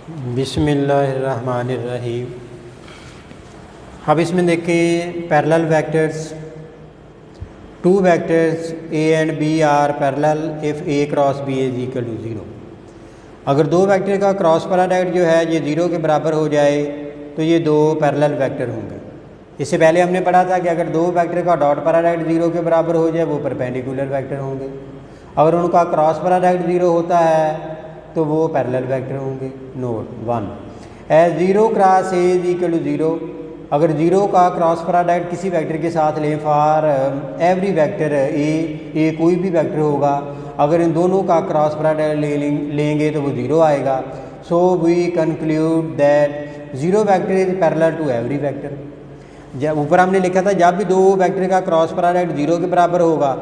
बिस्मिल्लाहिर्रहमानिर्रहीम। अब इसमें देखें parallel vectors, two vectors A and B are parallel if A cross B is equal to zero. अगर दो वेक्टर का क्रॉस प्रोडक्ट जो है ये ज़ीरो के बराबर हो जाए तो ये दो पैरेलल वेक्टर होंगे। इससे पहले हमने पढ़ा था कि अगर दो वेक्टर का डॉट प्रोडक्ट ज़ीरो के बराबर हो जाए वो परपेंडिकुलर वेक्टर होंगे। अगर उनका क्रॉस प्रोडक्ट ज़ीरो होता है तो वो पैरेलल वेक्टर होंगे। Note 1, as zero cross A is equal to zero. अगर ज़ीरो का क्रॉस प्रोडक्ट किसी वेक्टर के साथ लें फॉर एवरी वेक्टर ए कोई भी वेक्टर होगा, अगर इन दोनों का क्रॉस प्रोडक्ट लेंगे तो वो ज़ीरो आएगा। So we conclude that zero vector is parallel to every vector. जब ऊपर हमने लिखा था जब भी दो वेक्टर का क्रॉस प्रोडक्ट ज़ीरो के बराबर होगा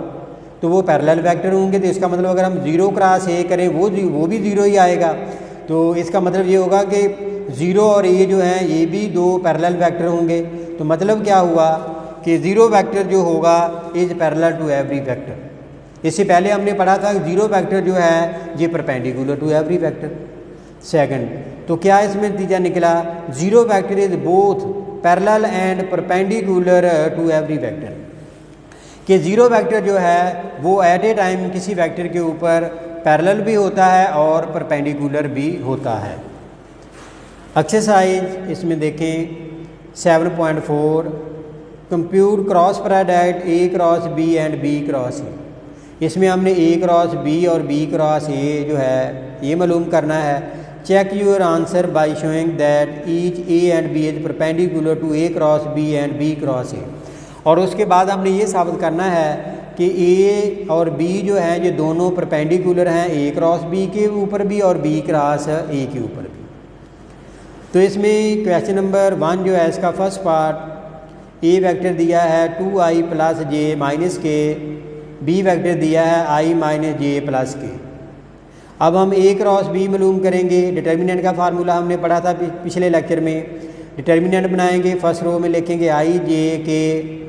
तो वो पैरेलल वेक्टर होंगे। तो इसका मतलब अगर हम ज़ीरो क्रॉस ए करें वो भी ज़ीरो ही आएगा। तो इसका मतलब ये होगा कि ज़ीरो और ए जो हैं ये भी दो पैरेलल वेक्टर होंगे। तो मतलब क्या हुआ कि ज़ीरो वेक्टर जो होगा is parallel to every vector. इससे पहले हमने पढ़ा था ज़ीरो वेक्टर जो है ये perpendicular to every vector. Second, तो क्या इसमें नतीजा निकला, zero vector is both parallel and perpendicular to every vector. कि ज़ीरो वेक्टर जो है वो एट ए टाइम किसी वेक्टर के ऊपर पैरेलल भी होता है और परपेंडिकुलर भी होता है। एक्सरसाइज इसमें देखें 7.4, compute cross product A cross B and B cross A. इसमें हमने ए क्रॉस बी और बी क्रॉस ए जो है ये मालूम करना है। Check your answer by showing that each A and B is perpendicular to A cross B and B cross A. और उसके बाद हमने ये साबित करना है कि ए और बी जो हैं ये दोनों परपेंडिकुलर हैं ए क्रॉस बी के ऊपर भी और बी क्रॉस ए के ऊपर भी। तो इसमें क्वेश्चन नंबर 1 जो है इसका फर्स्ट पार्ट, ए वेक्टर दिया है 2i प्लस जे माइनस के, बी वेक्टर दिया है i माइनस जे प्लस के। अब हम ए क्रॉस बी मालूम करेंगे। डिटर्मिनेंट का फार्मूला हमने पढ़ा था पिछले लेक्चर में। डिटर्मिनेंट बनाएंगे, फर्स्ट रो में लिखेंगे i जे के,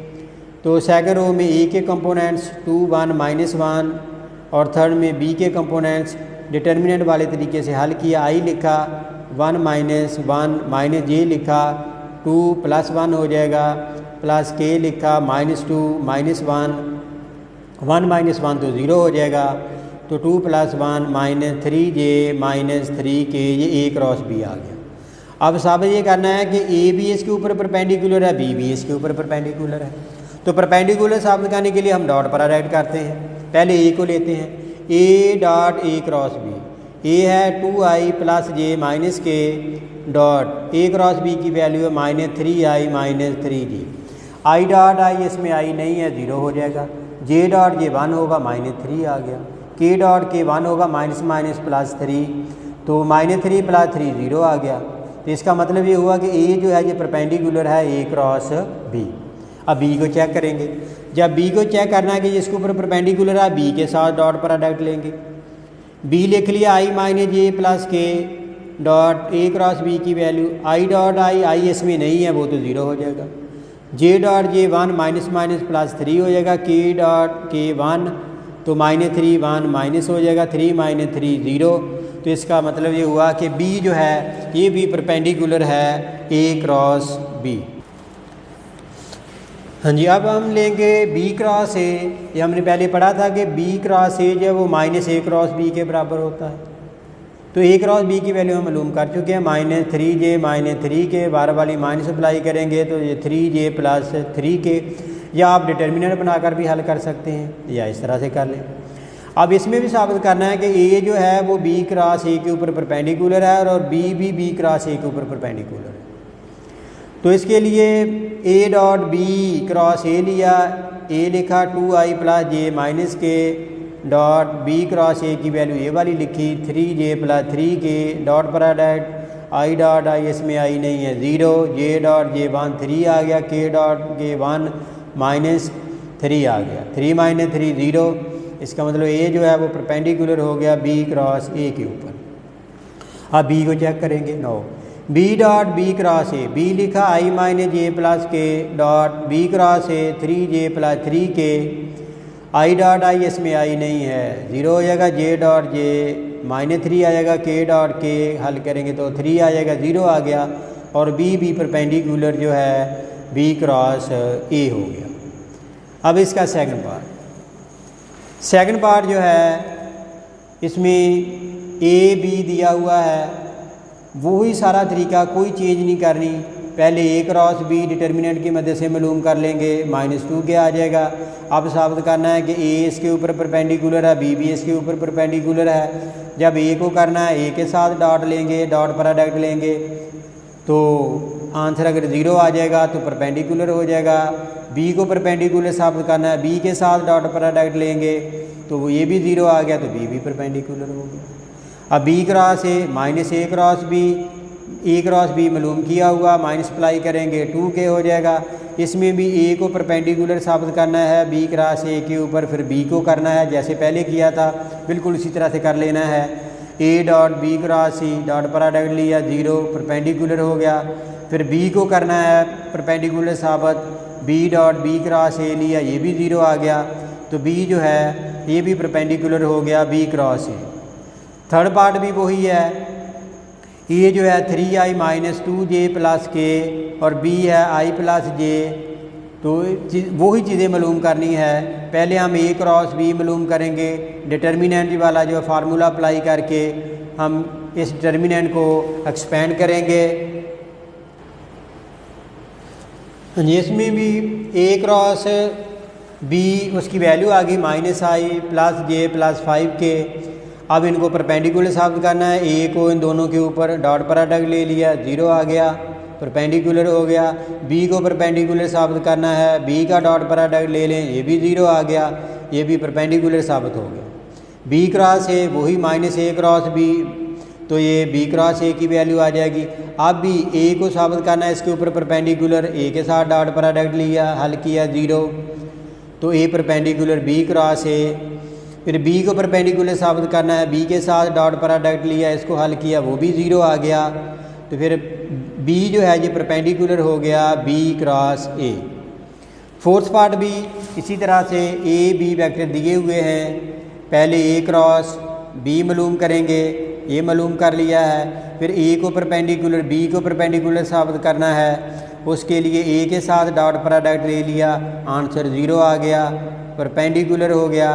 तो सेकंड रो में ए के कंपोनेंट्स 2 1 -1 और थर्ड में बी के कंपोनेंट्स। डिटर्मिनेंट वाले तरीके से हल किया, आई लिखा 1 -1 माइनस जे लिखा 2 + 1 हो जाएगा, प्लस के लिखा -2 -1 1 -1 तो 0 हो जाएगा। तो 2 + 1 -3j -3k ये ए क्रॉस बी आ गया। अब साबित ये करना है कि ए भी इसके ऊपर परपेंडिकुलर है, बी भी इसके ऊपर परपेंडिकुलर है। तो परपेंडिकुलर साबित करने के लिए हम डॉट प्रोडक्ट करते हैं। पहले ए को लेते हैं, A dot A cross B. A है 2i प्लस जे माइनस के डॉट ए क्रॉस बी की वैल्यू है -3i -3j। I dot I इसमें आई नहीं है, 0 हो जाएगा। जे डॉट जे 1 होगा -3 आ गया। के डॉट के 1 होगा माइनस +3, तो -3 + 3 0 आ गया। तो इसका मतलब ये हुआ कि ए जो है ये परपेंडिकुलर है ए क्रॉस बी। अब बी को चेक करेंगे। जब बी को चेक करना है कि जिसके ऊपर परपेंडिकुलर है, बी के साथ डॉट प्रोडक्ट लेंगे। बी लिख लिया i minus J plus K dot A cross B की वैल्यू आई डॉट आई इसमें नहीं है, वो तो 0 हो जाएगा। जे डॉट जे 1 +3 हो जाएगा। के डॉट के 1 तो -3 1 माइनस हो जाएगा, 3 -3 0। तो इसका मतलब ये हुआ कि बी जो है ये भी परपेंडिकुलर है ए क्रॉस बी। हाँ जी, अब हम लेंगे बी क्रॉस ए। ये हमने पहले पढ़ा था कि बी क्रॉस ए जो है वो -a क्रॉस बी के बराबर होता है। तो ए क्रॉस बी की वैल्यू हम मालूम कर चुके हैं, -3j -3k। बार वाली माइनस अप्लाई करेंगे तो ये 3j + 3k। या आप डिटर्मिनेंट बनाकर भी हल कर सकते हैं या इस तरह से कर लें। अब इसमें भी साबित करना है कि ए जो है वो बी क्रॉस ए के ऊपर परपेंडिकुलर है और बी भी बी क्रॉस ए के ऊपर परपेंडिकुलर है। तो इसके लिए A dot B cross A लिया, ए लिखा 2i प्लस जे माइनस के डॉट बी क्रॉस ए की वैल्यू ए वाली लिखी 3j + 3k dot product I dot I इसमें आई नहीं है, 0। जे डॉट जे 1 3 आ गया, के डॉट के 1 -3 आ गया, 3 -3 0। इसका मतलब ए जो है वो परपेंडिकुलर हो गया बी क्रॉस ए के ऊपर। अब बी को चेक करेंगे। No, B dot B cross A, B लिखा i minus J plus K dot B cross A 3j + 3k। I dot I इसमें आई नहीं है, 0 हो जाएगा। जे डॉट जे -3 आएगा, के डॉट के हल करेंगे तो 3 आएगा, 0 आ गया, और बी भी परपेंडिकुलर जो है बी क्रॉस ए हो गया। अब इसका सेकंड पार्ट जो है इसमें ए बी दिया हुआ है, वही सारा तरीका, कोई चेंज नहीं करनी। पहले ए क्रॉस बी डिटर्मिनेंट की मदद से मालूम कर लेंगे, -2 के आ जाएगा। अब साबित करना है कि ए इसके ऊपर परपेंडिकुलर है, बी भी इसके ऊपर परपेंडिकुलर है। जब ए को करना है ए के साथ डॉट लेंगे, डॉट प्रोडक्ट लेंगे, तो आंसर अगर 0 आ जाएगा तो परपेंडिकुलर हो जाएगा। बी को परपेंडिकुलर साबित करना है, बी के साथ डॉट प्रोडक्ट लेंगे तो वो ये भी 0 आ गया, तो बी भी परपेंडिकुलर हो गया। अब B cross A minus A cross B, A cross B मालूम किया हुआ, माइनसप्लाई करेंगे 2k हो जाएगा। इसमें भी ए को परपेंडिकुलर साबित करना है बी क्रॉस ए के ऊपर, फिर बी को करना है जैसे पहले किया था, बिल्कुल उसी तरह से कर लेना है। A dot B cross C dot product लिया, 0 परपेंडिकुलर हो गया। फिर बी को करना है परपेंडिकुलर साबित, B dot B cross A लिया, ये भी 0 आ गया, तो बी जो है ये भी परपेंडिकुलर हो गया B cross A. Third part भी वही है, ये जो है 3i - 2j + k और b है i + j, तो वही चीज़ें मालूम करनी है। पहले हम a क्रॉस b मालूम करेंगे, डिटर्मिनेंट वाला जो फार्मूला अप्लाई करके हम इस डिटर्मिनेंट को एक्सपेंड करेंगे। इसमें भी a क्रॉस b उसकी वैल्यू आ गई -i + j + 5k। अब इनको परपेंडिकुलर साबित करना है, ए को इन दोनों के ऊपर डॉट प्रोडक्ट ले लिया, 0 आ गया, परपेंडिकुलर हो गया। बी को परपेंडिकुलर साबित करना है, बी का डॉट प्रोडक्ट ले लें, ये भी 0 आ गया, ये भी परपेंडिकुलर साबित हो गया। बी क्रॉस ए वही -a क्रॉस बी, तो ये बी क्रॉस ए की वैल्यू आ जाएगी। अब भी ए को साबित करना है इसके ऊपर परपेंडिकुलर, ए के साथ डॉट प्रोडक्ट लिया, हल किया 0, तो ए परपेंडिकुलर बी क्रॉस ए। फिर बी को परपेंडिकुलर साबित करना है, बी के साथ डॉट प्रोडक्ट लिया, इसको हल किया, वो भी 0 आ गया, तो फिर बी जो है ये परपेंडिकुलर हो गया B cross A. Fourth part भी इसी तरह से ए बी वेक्टर दिए हुए हैं, पहले ए क्रॉस बी मालूम करेंगे, ये मालूम कर लिया है। फिर ए को परपेंडिकुलर बी को परपेंडिकुलर साबित करना है, उसके लिए ए के साथ डॉट प्रोडक्ट ले लिया, आंसर 0 आ गया, परपेंडिकुलर हो गया।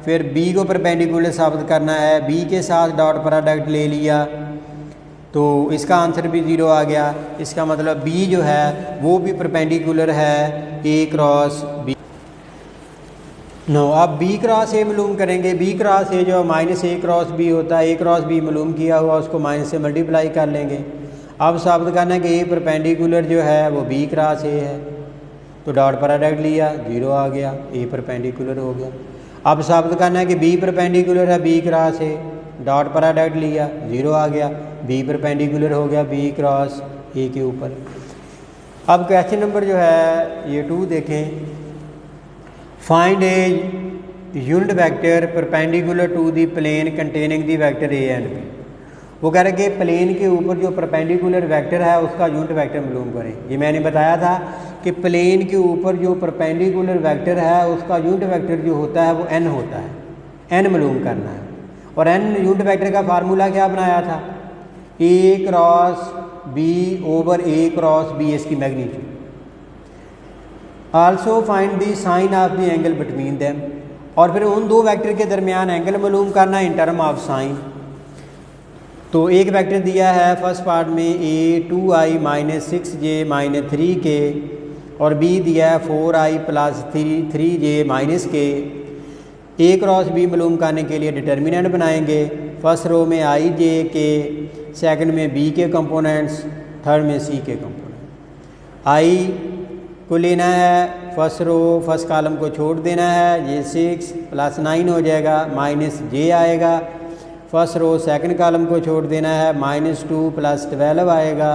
फिर बी को परपेंडिकुलर साबित करना है, बी के साथ डॉट प्रोडक्ट ले लिया, तो इसका आंसर भी 0 आ गया। इसका मतलब बी जो है वो भी परपेंडिकुलर है ए क्रॉस बी। नो, अब बी क्रॉस ए मालूम करेंगे। बी क्रॉस ए जो -a क्रॉस बी होता है, ए क्रॉस बी मालूम किया हुआ, उसको माइनस से मल्टीप्लाई कर लेंगे। अब साबित करना है कि ए परपेंडिकुलर जो है वो बी क्रॉस ए है, तो डॉट प्रोडक्ट लिया, 0 आ गया, ए परपेंडिकुलर हो गया। अब साबित करना है कि बी परपेंडिकुलर है B cross A, dot product लिया, 0 आ गया, बी परपेंडिकुलर हो गया बी क्रॉस ए के ऊपर। अब क्वेश्चन नंबर जो है ये 2 देखें, find a unit vector perpendicular to the plane containing the vector A and B. वो कह रहे कि प्लेन के ऊपर जो परपेंडिकुलर वेक्टर है उसका यूनिट वेक्टर मालूम करें। ये मैंने बताया था कि प्लेन के ऊपर जो परपेंडिकुलर वेक्टर है उसका यूनिट वेक्टर जो होता है वो n होता है, n मालूम करना है। और n यूनिट वेक्टर का फार्मूला क्या बनाया था, a cross b over a cross b, इसकी magnitude. Also find the sine of the angle between them, और फिर उन दो वेक्टर के दरमियान एंगल मालूम करना इन टर्म ऑफ साइन। तो एक वेक्टर दिया है फर्स्ट पार्ट में a 2i - 6j - 3k, और b दिया है 4i + 3j - k। a cross b मालूम करने के लिए डिटर्मिनेंट बनाएंगे। फर्स्ट रो में i j k, सेकंड में b के कंपोनेंट्स, थर्ड में c के कंपोनेंट। i को लेना है, फर्स्ट रो फर्स्ट कॉलम को छोड़ देना है, ये 6 + 9 हो जाएगा, -j आएगा। फर्स्ट रो सेकंड कॉलम को छोड़ देना है, -2 + 12 आएगा,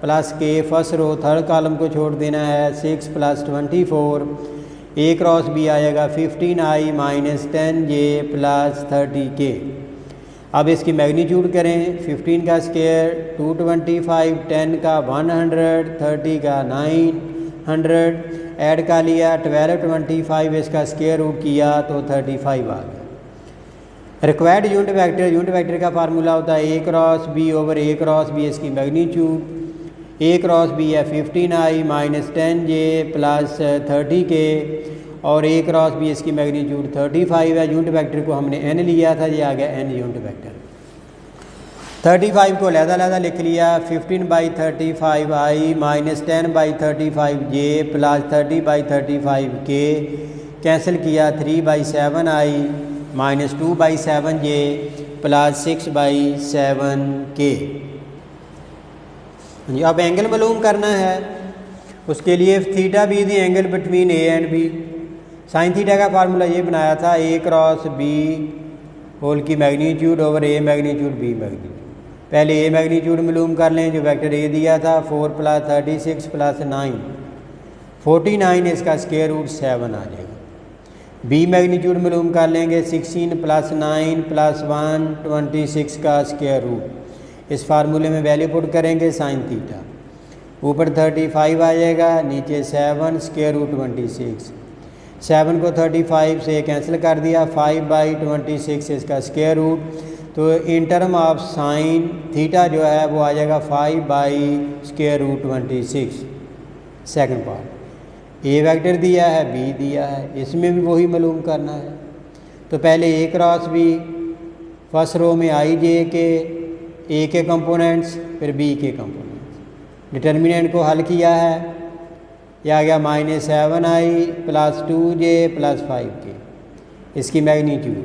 प्लस के। फर्स्ट रो थर्ड कॉलम को छोड़ देना है, 6 + 24। a क्रॉस b आएगा 15i - 10j + 30k। अब इसकी मैग्नीट्यूड करें, 15 का स्क्वायर 225, 10 का 100, 30 का 900, ऐड का लिया 12, 25 इसका स्क्वायर रूट किया तो 35 आ गया। रिक्वायर्ड यूनिट वेक्टर का फार्मूला होता है A cross B over A cross B, इसकी मैग्नीट्यूड ए क्रॉस बी है 15i minus 10j plus 30k और ए क्रॉस बी इसकी मैग्नीट्यूड 35 है। यूनिट वेक्टर को हमने n लिया था, ये आ गया n यूनिट वेक्टर। 35 को अलग-अलग लिख लिया, 15/35i minus 10/35j plus 30/35k cancel किया, 3/7i minus 2/7j plus 6/7k। अब एंगल मालूम करना है, उसके लिए theta be the angle between A and B. Sine theta का फार्मूला ये बनाया था ए क्रॉस बी होल की magnitude over A magnitude B magnitude. पहले ए मैग्नीट्यूड मालूम कर लें, जो वेक्टर ए दिया था 4 + 36 + 9 49, इसका स्क्वायर रूट 7 आ जाएगा। बी मैग्नीट्यूड मालूम कर लेंगे, 16 + 9 + 1 26 का स्क्वायर रूट। इस फार्मूले में वैल्यू पुट करेंगे साइन थीटा, ऊपर 35 आ जाएगा, नीचे 7 स्क्वायर रूट 26। 7 को 35 से कैंसिल कर दिया, 5/26 इसका स्क्वायर रूट। तो in term of sine theta जो है वो आ जाएगा 5/√26। सेकंड पार्ट ए वेक्टर दिया है, बी दिया है, इसमें भी वही मालूम करना है। तो पहले ए क्रॉस बी, फर्स्ट रो में आई जे के ए के कंपोनेंट्स, फिर बी के कंपोनेंट्स। डिटर्मिनेंट को हल किया है, यह आ गया -7i + 2j + 5k, इसकी मैग्नीट्यूड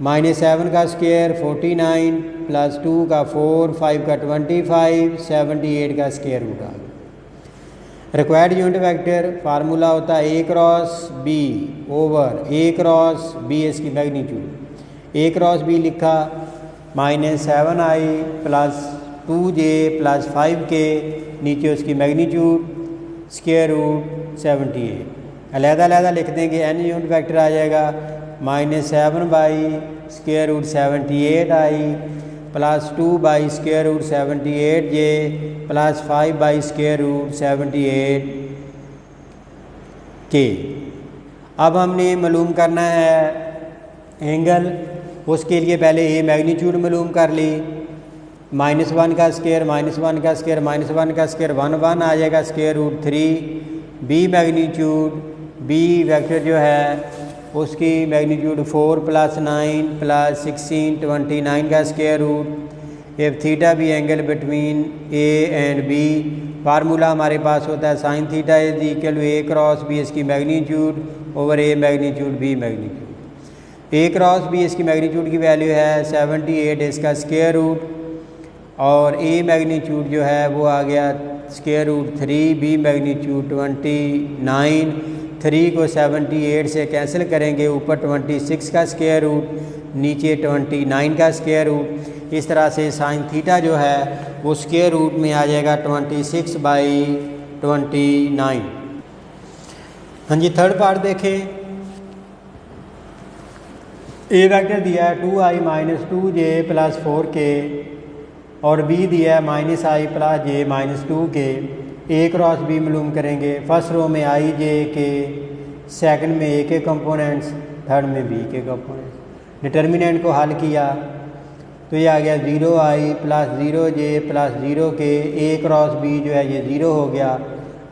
-7 का स्क्वायर 49 + 2 का 4 5 का 25 78 का स्क्वायर रूट आ गया। रिक्वायर्ड यूनिट वेक्टर फार्मूला होता है A cross B over A cross B, इसकी मैग्नीट्यूड ए क्रॉस बी लिखा, -7i + 2j + 5k, नीचे उसकी मैग्नीट्यूड स्क्वायर रूट 78। अलग-अलग लिख देंगे, n यूनिट वेक्टर आ जाएगा -7/√78i + 2/√78j + 5/√78k। अब हमने मालूम करना है एंगल, उसके लिए पहले ए मैग्नीट्यूड मालूम कर ली, -1 का स्क्वायर -1 का स्क्वायर -1 का स्क्वायर 1 आ जाएगा, square root 3। B magnitude B vector जो है उसकी मैग्नीट्यूड 4 + 9 + 16 29 का square root. If theta be angle between A and B, formula हमारे पास होता है sine theta is equal to A cross B, इसकी magnitude over A magnitude B magnitude. A cross B इसकी मैग्नीट्यूड की वैल्यू है 78, इसका स्क्वायर रूट, और ए मैग्नीट्यूड जो है वो आ गया स्क्वायर रूट 3, बी मैग्नीट्यूड 29। 3 को 78 से कैंसिल करेंगे, ऊपर 26 का स्क्वायर रूट, नीचे 29 का स्क्वायर रूट। इस तरह से साइन थीटा जो है वो स्क्वायर रूट में आ जाएगा 26/29। हाँ जी, थर्ड पार्ट देखें। ए वेक्टर दिया है 2i - 2j + 4k और बी दिया है -i + j - 2k। A cross B मालूम करेंगे, फर्स्ट रो में आई जे के, सेकंड में ए के कंपोनेंट्स, थर्ड में बी के कंपोनेंट्स। डिटर्मिनेंट को हल किया तो ये आ गया 0i + 0j + 0k। ए क्रॉस बी जो है ये 0 हो गया,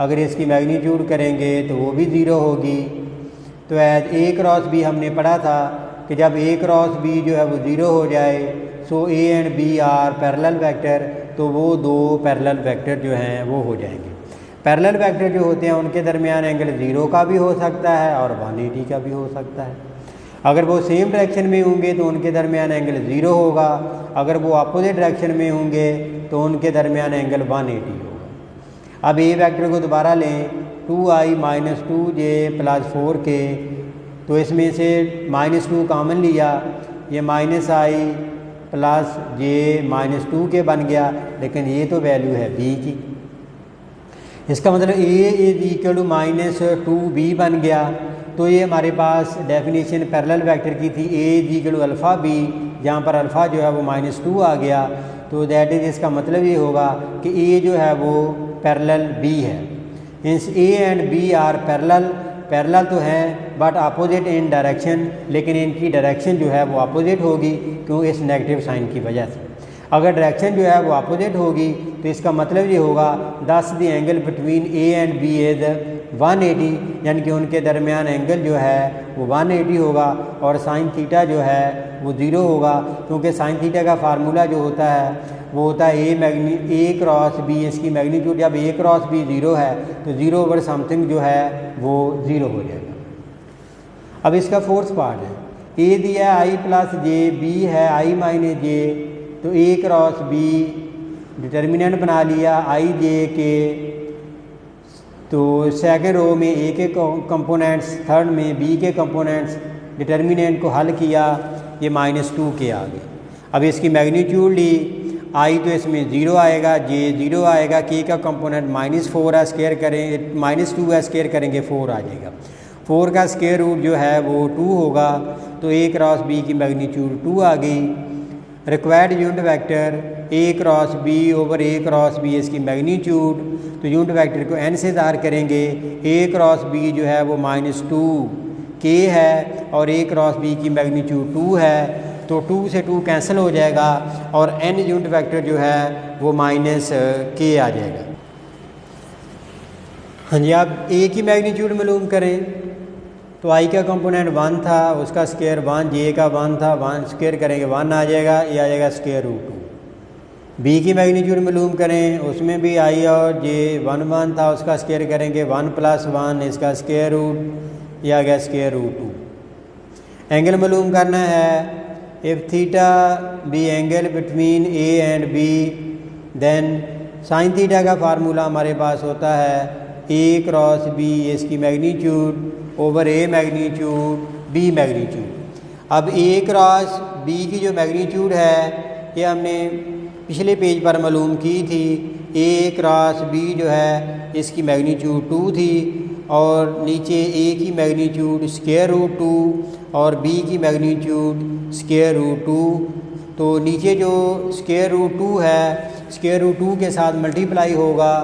अगर इसकी मैग्नीट्यूड करेंगे तो वो भी 0 होगी। तो एज ए क्रॉस बी हमने पढ़ा था कि जब ए क्रॉस बी जो है वो 0 हो जाए, so A and B are parallel vector, तो वो दो पैरेलल वेक्टर जो हैं वो हो जाएंगे। पैरेलल वेक्टर जो होते हैं उनके दरमियान एंगल 0 का भी हो सकता है और 180 का भी हो सकता है। अगर वो सेम डायरेक्शन में होंगे तो उनके दरमियान एंगल 0 होगा, अगर वो अपोजिट डायरेक्शन में होंगे तो उनके दरमियान एंगल 180 होगा। अब ए वेक्टर को दोबारा लें, 2i - 2j + 4k, तो इसमें से -2 कॉमन लिया, ये -i + j - 2k बन गया, लेकिन ये तो वैल्यू है b की। इसका मतलब a is equal to -2b बन गया। तो ये हमारे पास डेफिनेशन पैरेलल वेक्टर की थी, a is equal to alpha b, जहाँ पर अल्फ़ा जो है वो -2 आ गया। तो दैट इज़, इसका मतलब ये होगा कि a जो है वो पैरेलल b है। Means a and b are parallel parallel तो हैं बट अपोजिट इन डायरेक्शन, लेकिन इनकी डायरेक्शन जो है वो अपोजिट होगी क्यों, इस नेगेटिव साइन की वजह से। अगर डायरेक्शन जो है वो अपोजिट होगी तो इसका मतलब ये होगा thus the angle between A and B is 180, यानी कि उनके दरमियान एंगल जो है वो 180 होगा और साइन थीटा जो है वो 0 होगा, क्योंकि साइन थीटा का फार्मूला जो होता है वो होता है ए क्रॉस बी। इसकी मैग्नीट्यूड जब ए क्रॉस बी 0 है तो 0 ओवर समथिंग जो है वो 0 हो जाएगा। अब इसका फोर्थ पार्ट है, ए दिया आई प्लस जे, बी है आई माइनस जे, तो ए क्रॉस बी डिटर्मिनेंट बना लिया आई जे के, तो सेकंड रो में ए के कंपोनेंट्स, थर्ड में बी के कंपोनेंट्स, डिटर्मिनेंट को हल किया, ये -2 के आ गए। अब इसकी मैग्नीट्यूड ली, आई तो इसमें 0 आएगा, जे 0 आएगा, के का कंपोनेंट -4 है, स्क्वायर करेंगे -2 है, स्क्वायर करेंगे 4 आ जाएगा। 4 का स्क्वायर रूट जो है वो 2 होगा, तो ए क्रॉस बी की मैग्नीट्यूड 2 आ गई। Required unit vector A cross B over A cross B, इसकी मैग्नीट्यूड, तो यूनिट वेक्टर को n से ज़ाहिर करेंगे, ए क्रॉस बी जो है वो -2 के है और ए क्रॉस बी की मैग्नीट्यूड 2 है, तो 2 से 2 कैंसिल हो जाएगा और n यूनिट वेक्टर जो है वो -k आ जाएगा। हाँ जी, आप ए की मैग्नीट्यूड मालूम करें तो आई का कंपोनेंट 1 था, उसका स्क्वायर 1, जे का 1 था, 1 स्क्वायर करेंगे 1 आ जाएगा, ये आ जाएगा स्क्वायर रूट 2। बी की मैग्नीट्यूड मालूम करें, उसमें भी आई और जे 1 था, उसका स्क्वायर करेंगे 1 + 1, इसका स्क्वायर रूट, ये आ गया स्क्वायर रूट 2। एंगल मालूम करना है, if theta be angle between A and B then sine theta का फार्मूला हमारे पास होता है ए क्रॉस बी, इसकी magnitude over A magnitude B magnitude. अब ए क्रॉस बी की जो मैग्नीट्यूड है ये हमने पिछले पेज पर मालूम की थी। ए क्रॉस बी जो है इसकी मैग्नीट्यूड 2 थी और नीचे ए की मैग्नीट्यूड स्क्वायर रूट 2 और बी की मैग्नीट्यूड स्क्वायर रूट 2, तो नीचे जो स्क्वायर रूट 2 है स्क्वायर रूट 2 के साथ मल्टीप्लाई होगा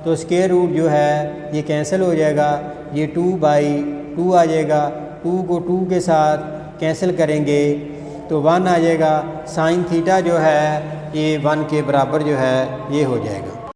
तो स्क्वायर रूट जो है ये कैंसिल हो जाएगा, ये 2/2 आ जाएगा, 2 को 2 के साथ कैंसिल करेंगे तो 1 आ जाएगा। साइन थीटा जो है ये 1 के बराबर जो है ये हो जाएगा।